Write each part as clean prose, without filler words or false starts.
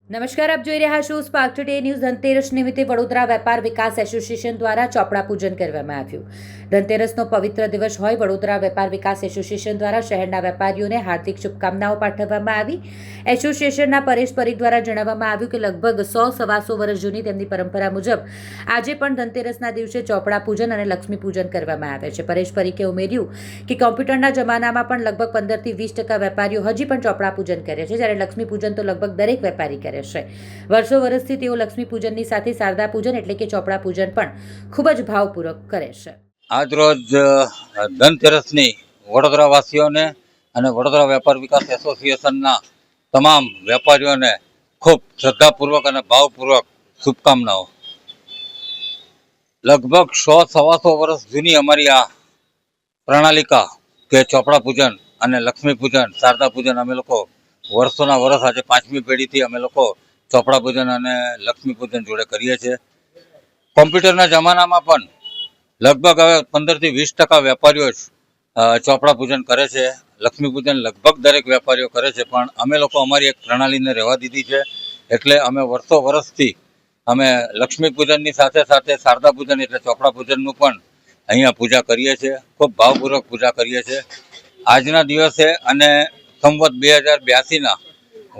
નમસ્કાર, આપ જોઈ રહ્યા છો સ્પાર્ક ટુડે ન્યૂઝ। ધનતેરસ નિમિત્તે વડોદરા વેપાર વિકાસ એસોસિએશન દ્વારા ચોપડા પૂજન કરવામાં આવ્યું। ધનતેરસનો પવિત્ર દિવસ હોય વડોદરા વેપાર વિકાસ એસોસિએશન દ્વારા શહેરના વેપારીઓને હાર્દિક શુભકામનાઓ પાઠવવામાં આવી। એસોસિએશનના પરેશ પરીખ દ્વારા જણાવવામાં આવ્યું કે લગભગ 100-125 વર્ષ જૂની તેમની પરંપરા મુજબ આજે પણ ધનતેરસના દિવસે ચોપડા પૂજન અને લક્ષ્મી પૂજન કરવામાં આવે છે। પરેશ પરીખે ઉમેર્યું કે કોમ્પ્યુટરના જમાનામાં પણ લગભગ 15 થી 20% વેપારીઓ હજી પણ ચોપડા પૂજન કરે છે, જ્યારે લક્ષ્મી પૂજન તો લગભગ દરેક વેપારી કરે છે। વર્ષો વર્ષથી તેઓ લક્ષ્મી પૂજનની સાથે શારદા પૂજન એટલે કે ચોપડા પૂજન પણ ખૂબ જ ભાવપૂર્વક કરે છે। આજ રોજ ધનતેરસની વડોદરા વાસીઓને અને વડોદરા વેપાર વિકાસ એસોસિએશનના તમામ વેપારીઓને ખૂબ શ્રદ્ધાપૂર્વક અને ભાવપૂર્વક શુભકામનાઓ। લગભગ 100-125 વર્ષ જૂની અમારી આ પ્રણાલિકા કે ચોપડા પૂજન અને લક્ષ્મી પૂજન, શારદા પૂજન અમે લોકો વર્ષોના વર્ષ આજે 5મી પેઢીથી અમે લોકો ચોપડા પૂજન અને લક્ષ્મી પૂજન જોડે કરીએ છીએ। કોમ્પ્યુટરના જમાનામાં પણ લગભગ હવે 15 થી 20% વેપારીઓ જ ચોપડા પૂજન કરે છે। લક્ષ્મી પૂજન લગભગ દરેક વેપારીઓ કરે છે, પણ અમે લોકો અમારી એક પ્રણાલીને રહેવા દીધી છે, એટલે અમે વર્ષો વર્ષથી અમે લક્ષ્મી પૂજનની સાથે સાથે શારદા પૂજન એટલે ચોપડા પૂજનનું પણ અહીંયા પૂજા કરીએ છીએ। ખૂબ ભાવપૂર્વક પૂજા કરીએ છીએ। આજના દિવસે અને સંવત 2082ના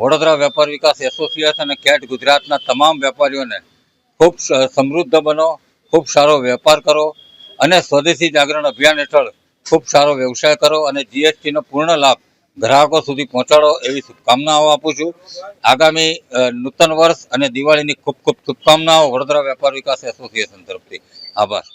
વડોદરા વેપાર વિકાસ એસોસિએશન અને કેટ ગુજરાતના તમામ વેપારીઓને ખૂબ સમૃદ્ધ બનો, ખૂબ સારો વેપાર કરો અને સ્વદેશી જાગરણ અભિયાન હેઠળ ખૂબ સારો વ્યવસાય કરો અને જીએસટીનો પૂર્ણ લાભ ગ્રાહકો સુધી પહોંચાડો એવી શુભકામનાઓ આપું છું। આગામી નૂતન વર્ષ અને દિવાળીની ખૂબ ખૂબ શુભકામનાઓ વડોદરા વેપાર વિકાસ એસોસિએશન તરફથી। આભાર।